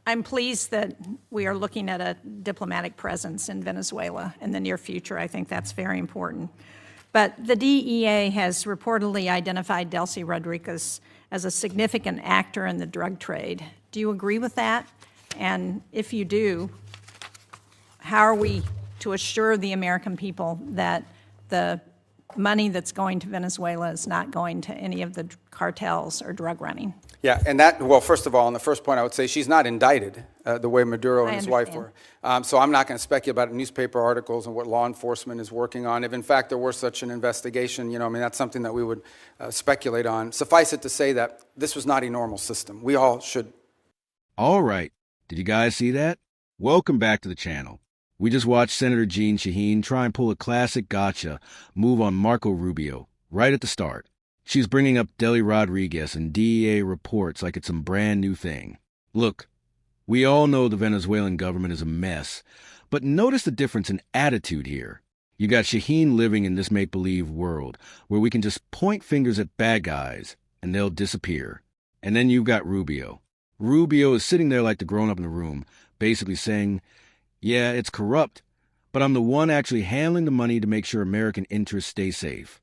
I'm pleased that we are looking at a diplomatic presence in Venezuela in the near future. I think that's very important. But the DEA has reportedly identified Delcy Rodriguez as a significant actor in the drug trade. Do you agree with that? And if you do, how are we to assure the American people that the money that's going to Venezuela is not going to any of the cartels or drug running? Yeah, and that, well, first of all, on the first point, I would say she's not indicted the way Maduro and his wife were. So I'm not going to speculate about newspaper articles and what law enforcement is working on. If, in fact, there were such an investigation, you know, I mean, that's something that we would speculate on. Suffice it to say that this was not a normal system. We all should. All right. Did you guys see that? Welcome back to the channel. We just watched Senator Jeanne Shaheen try and pull a classic gotcha move on Marco Rubio right at the start. She's bringing up Delcy Rodriguez and DEA reports like it's some brand new thing. Look, we all know the Venezuelan government is a mess, but notice the difference in attitude here. You got Shaheen living in this make-believe world where we can just point fingers at bad guys and they'll disappear. And then you've got Rubio. Rubio is sitting there like the grown-up in the room, basically saying, yeah, it's corrupt, but I'm the one actually handling the money to make sure American interests stay safe.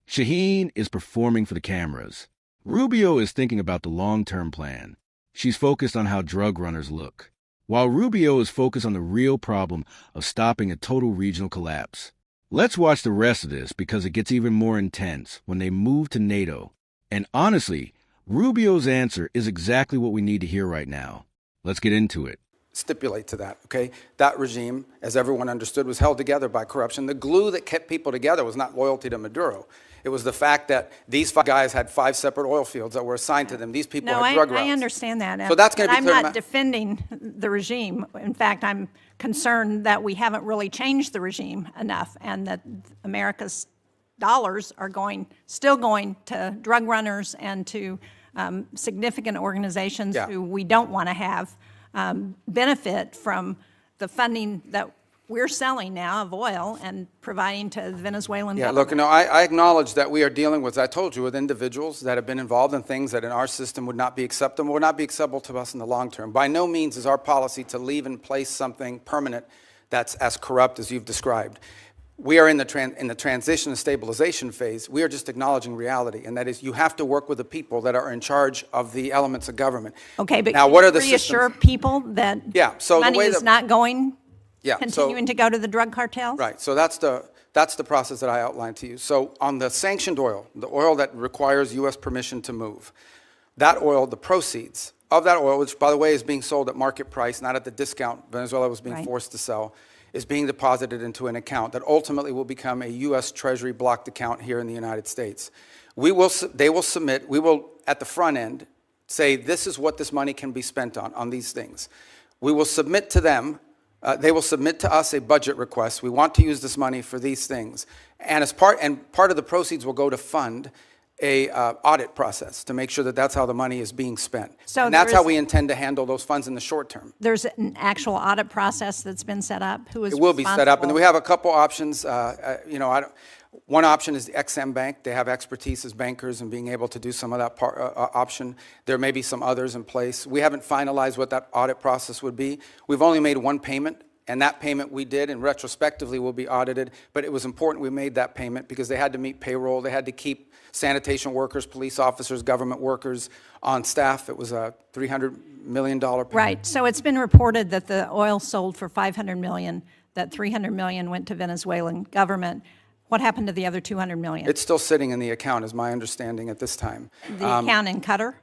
Shaheen is performing for the cameras. Rubio is thinking about the long-term plan. She's focused on how drug runners look, while Rubio is focused on the real problem of stopping a total regional collapse. Let's watch the rest of this because it gets even more intense when they move to NATO. And honestly, Rubio's answer is exactly what we need to hear right now. Let's get into it. Stipulate to that, okay? That regime, as everyone understood, was held together by corruption. The glue that kept people together was not loyalty to Maduro. It was the fact that these 5 guys had 5 separate oil fields that were assigned to them. These people had drug routes. I understand that. So that's going to be I'm not defending the regime. In fact, I'm concerned that we haven't really changed the regime enough and that America's dollars are still going to drug runners and to significant organizations who we don't want to have benefit from the funding that we're selling now of oil and providing to the Venezuelan government. Look, no, I acknowledge that we are dealing with, I told you, with individuals that have been involved in things that in our system would not be acceptable, would not be acceptable to us in the long term. By no means is our policy to leave in place something permanent that's as corrupt as you've described. We are in the transition and stabilization phase. We are just acknowledging reality, and that is you have to work with the people that are in charge of the elements of government. Okay, but now, can what are you the reassure systems? People that so money the way is not going, continuing so, to go to the drug cartels? Right, so that's the process that I outlined to you. So on the sanctioned oil, the oil that requires U.S. permission to move, that oil, the proceeds of that oil, which, by the way, is being sold at market price, not at the discount Venezuela was being forced to sell, is being deposited into an account that ultimately will become a U.S. Treasury blocked account here in the United States. They will submit, we will, at the front end, say this is what this money can be spent on these things. We will submit to them, they will submit to us a budget request. We want to use this money for these things. And part of the proceeds will go to fund a audit process to make sure that that's how the money is being spent. So and that's how we intend to handle those funds in the short term. There's an actual audit process that's been set up? Who is It will be set up, and we have a couple options. One option is the XM Bank. They have expertise as bankers and being able to do some of that option. There may be some others in place. We haven't finalized what that audit process would be. We've only made one payment, and that payment we did, and retrospectively will be audited, but it was important we made that payment because they had to meet payroll. They had to keep sanitation workers, police officers, government workers on staff. It was a $300 million payment. Right, so it's been reported that the oil sold for $500 million, that $300 million went to Venezuelan government. What happened to the other $200 million? It's still sitting in the account, is my understanding at this time. The account in Qatar?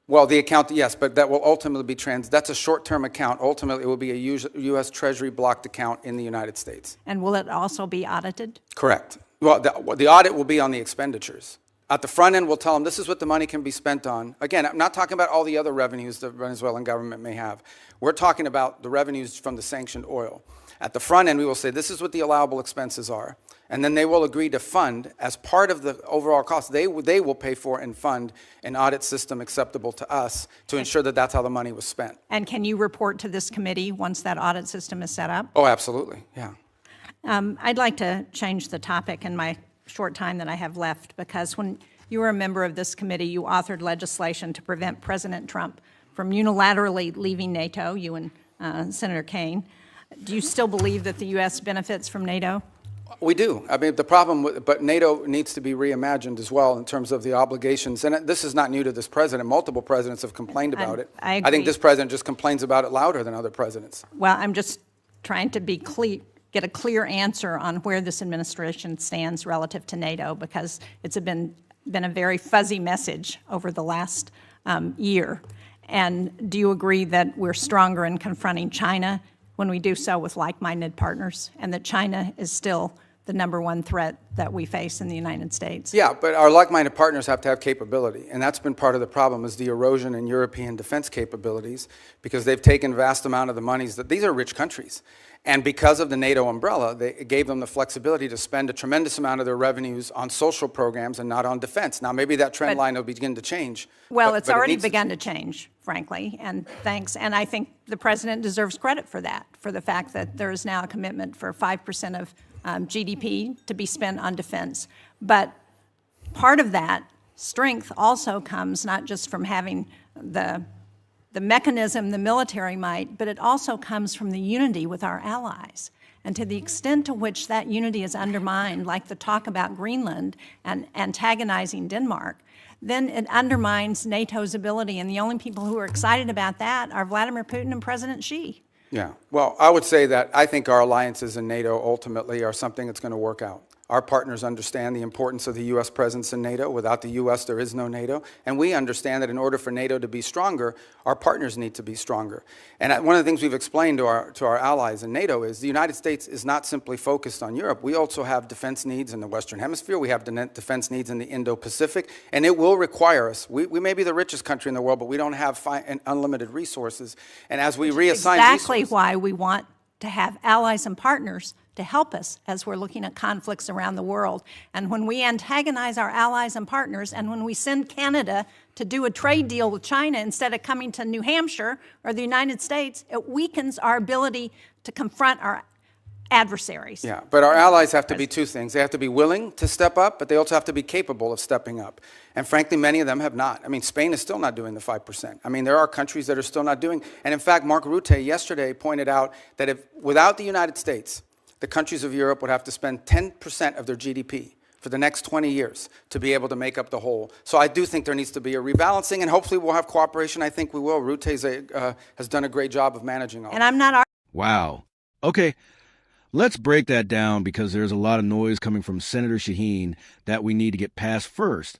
Well, the account, yes, but that will ultimately be that's a short-term account. Ultimately, it will be a U.S. Treasury blocked account in the United States. And will it also be audited? Correct. Well, the audit will be on the expenditures. At the front end, we'll tell them this is what the money can be spent on. Again, I'm not talking about all the other revenues the Venezuelan government may have. We're talking about the revenues from the sanctioned oil. At the front end, we will say this is what the allowable expenses are. And then they will agree to fund, as part of the overall cost, they will pay for and fund an audit system acceptable to us to ensure that that's how the money was spent. And can you report to this committee once that audit system is set up? Oh, absolutely, yeah. I'd like to change the topic in my short time that I have left, because when you were a member of this committee, you authored legislation to prevent President Trump from unilaterally leaving NATO, you and Senator Kaine. Do you still believe that the U.S. benefits from NATO? We do. I mean, but NATO needs to be reimagined as well in terms of the obligations. And this is not new to this president. Multiple presidents have complained about it. I agree. I think this president just complains about it louder than other presidents. Well, I'm just trying to be get a clear answer on where this administration stands relative to NATO, because it's been a very fuzzy message over the last year. And do you agree that we're stronger in confronting China when we do so with like-minded partners, and that China is still the #1 threat that we face in the United States? Yeah, but our like-minded partners have to have capability, and that's been part of the problem, is the erosion in European defense capabilities, because they've taken vast amount of the monies that these are rich countries. And because of the NATO umbrella, it gave them the flexibility to spend a tremendous amount of their revenues on social programs and not on defense. Now, maybe that trend line will begin to change. Well, it's already begun to change, frankly, and thanks. And I think the president deserves credit for that, for the fact that there is now a commitment for 5% of GDP to be spent on defense. But part of that strength also comes not just from having the mechanism, the military might, but it also comes from the unity with our allies. And to the extent to which that unity is undermined, like the talk about Greenland and antagonizing Denmark, then it undermines NATO's ability. And the only people who are excited about that are Vladimir Putin and President Xi. Yeah, well, I would say that I think our alliances in NATO ultimately are something that's going to work out. Our partners understand the importance of the U.S. presence in NATO. Without the U.S., there is no NATO. And we understand that in order for NATO to be stronger, our partners need to be stronger. And one of the things we've explained to our allies in NATO is the United States is not simply focused on Europe. We also have defense needs in the Western Hemisphere. We have defense needs in the Indo-Pacific. And it will require us. We may be the richest country in the world, but we don't have unlimited resources. And as we reassign exactly why we want to have allies and partners to help us as we're looking at conflicts around the world. And when we antagonize our allies and partners, and when we send Canada to do a trade deal with China instead of coming to New Hampshire or the United States, it weakens our ability to confront our adversaries. Yeah, but our allies have to be two things. They have to be willing to step up, but they also have to be capable of stepping up. And frankly, many of them have not. I mean, Spain is still not doing the 5%. I mean, there are countries that are still not doing. And in fact, Marco Rubio yesterday pointed out that without the United States, the countries of Europe would have to spend 10% of their GDP for the next 20 years to be able to make up the whole. So I do think there needs to be a rebalancing, and hopefully we'll have cooperation. I think we will. Rute has done a great job of managing all. And I'm not. Wow. Okay, let's break that down, because there's a lot of noise coming from Senator Shaheen that we need to get past first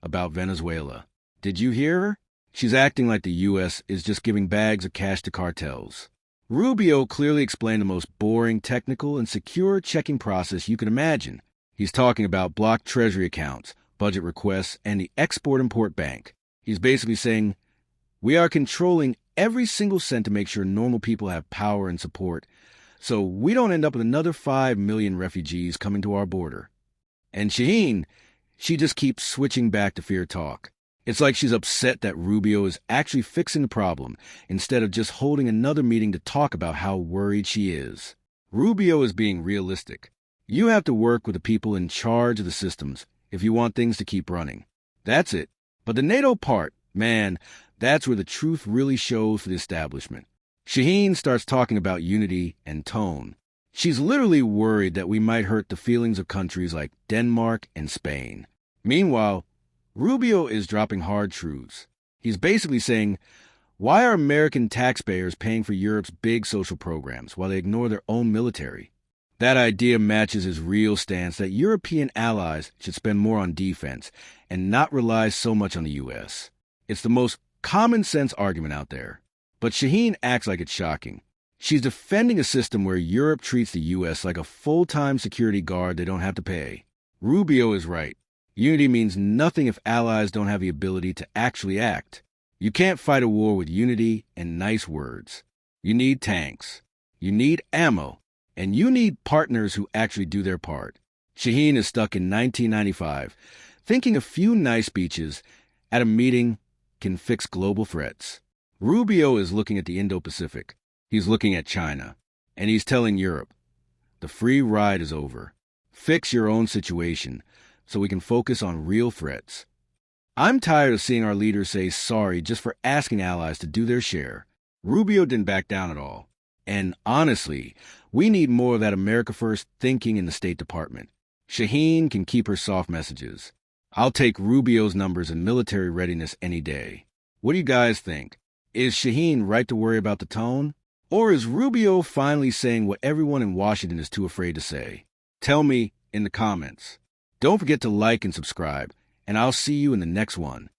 about Venezuela. Did you hear her? She's acting like the U.S. is just giving bags of cash to cartels. Rubio clearly explained the most boring, technical, and secure checking process you can imagine. He's talking about blocked treasury accounts, budget requests, and the Export-Import Bank. He's basically saying, we are controlling every single cent to make sure normal people have power and support, so we don't end up with another 5 million refugees coming to our border. And Shaheen, she just keeps switching back to fear talk. It's like she's upset that Rubio is actually fixing the problem instead of just holding another meeting to talk about how worried she is. Rubio is being realistic. You have to work with the people in charge of the systems if you want things to keep running. That's it. But the NATO part, man, that's where the truth really shows for the establishment. Shaheen starts talking about unity and tone. She's literally worried that we might hurt the feelings of countries like Denmark and Spain. Meanwhile, Rubio is dropping hard truths. He's basically saying, why are American taxpayers paying for Europe's big social programs while they ignore their own military? That idea matches his real stance that European allies should spend more on defense and not rely so much on the U.S. It's the most common sense argument out there. But Shaheen acts like it's shocking. She's defending a system where Europe treats the U.S. like a full-time security guard they don't have to pay. Rubio is right. Unity means nothing if allies don't have the ability to actually act. You can't fight a war with unity and nice words. You need tanks. You need ammo. And you need partners who actually do their part. Shaheen is stuck in 1995, thinking a few nice speeches at a meeting can fix global threats. Rubio is looking at the Indo-Pacific. He's looking at China. And he's telling Europe, the free ride is over. Fix your own situation so we can focus on real threats. I'm tired of seeing our leaders say sorry just for asking allies to do their share. Rubio didn't back down at all. And honestly, we need more of that America First thinking in the State Department. Shaheen can keep her soft messages. I'll take Rubio's numbers in military readiness any day. What do you guys think? Is Shaheen right to worry about the tone? Or is Rubio finally saying what everyone in Washington is too afraid to say? Tell me in the comments. Don't forget to like and subscribe, and I'll see you in the next one.